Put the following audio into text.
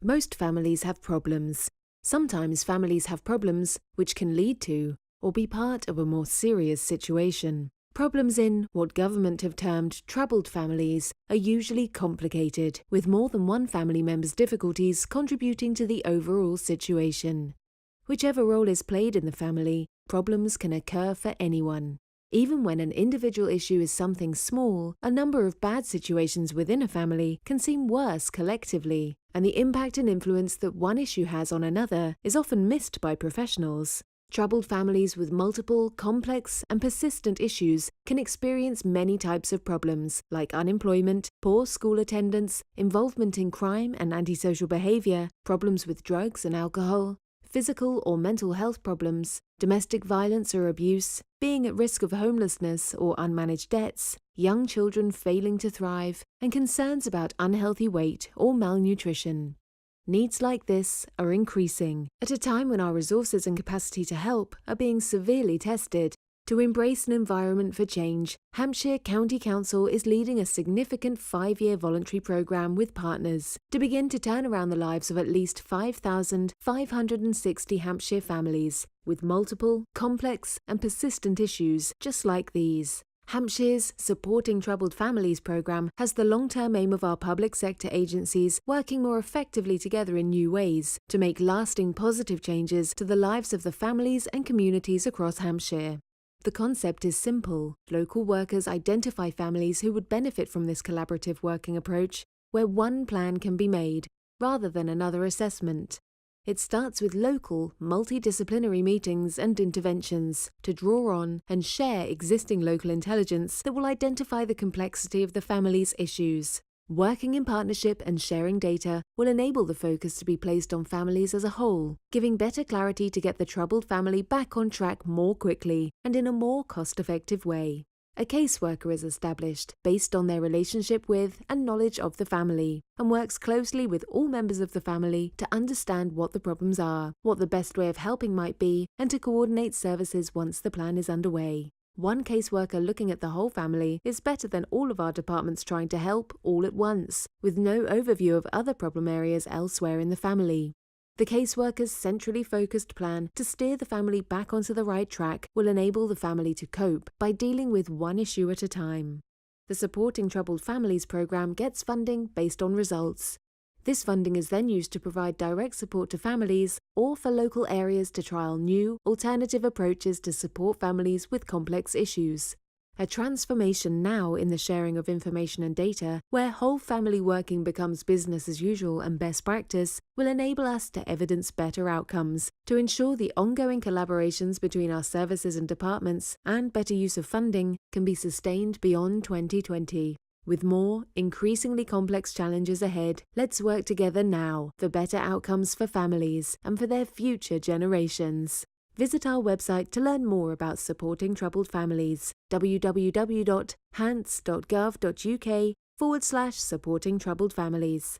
Most families have problems. Sometimes families have problems which can lead to or be part of a more serious situation. Problems in what government have termed troubled families are usually complicated, with more than one family member's difficulties contributing to the overall situation. Whichever role is played in the family, problems can occur for anyone. Even when an individual issue is something small, a number of bad situations within a family can seem worse collectively, and the impact and influence that one issue has on another is often missed by professionals. Troubled families with multiple, complex, and persistent issues can experience many types of problems, like unemployment, poor school attendance, involvement in crime and antisocial behavior, problems with drugs and alcohol, physical or mental health problems, domestic violence or abuse, being at risk of homelessness or unmanaged debts, young children failing to thrive, and concerns about unhealthy weight or malnutrition. Needs like this are increasing at a time when our resources and capacity to help are being severely tested. To embrace an environment for change, Hampshire County Council is leading a significant 5-year voluntary programme with partners to begin to turn around the lives of at least 5,560 Hampshire families with multiple, complex and persistent issues just like these. Hampshire's Supporting Troubled Families programme has the long-term aim of our public sector agencies working more effectively together in new ways to make lasting positive changes to the lives of the families and communities across Hampshire. The concept is simple. Local workers identify families who would benefit from this collaborative working approach, where one plan can be made, rather than another assessment. It starts with local, multidisciplinary meetings and interventions to draw on and share existing local intelligence that will identify the complexity of the family's issues. Working in partnership and sharing data will enable the focus to be placed on families as a whole, giving better clarity to get the troubled family back on track more quickly and in a more cost-effective way. A caseworker is established based on their relationship with and knowledge of the family, and works closely with all members of the family to understand what the problems are, what the best way of helping might be, and to coordinate services once the plan is underway. One caseworker looking at the whole family is better than all of our departments trying to help all at once, with no overview of other problem areas elsewhere in the family. The caseworker's centrally focused plan to steer the family back onto the right track will enable the family to cope by dealing with one issue at a time. The Supporting Troubled Families programme gets funding based on results. This funding is then used to provide direct support to families or for local areas to trial new, alternative approaches to support families with complex issues. A transformation now in the sharing of information and data, where whole family working becomes business as usual and best practice, will enable us to evidence better outcomes, to ensure the ongoing collaborations between our services and departments and better use of funding can be sustained beyond 2020. With more, increasingly complex challenges ahead, let's work together now for better outcomes for families and for their future generations. Visit our website to learn more about supporting troubled families, www.hants.gov.uk/supporting troubled families.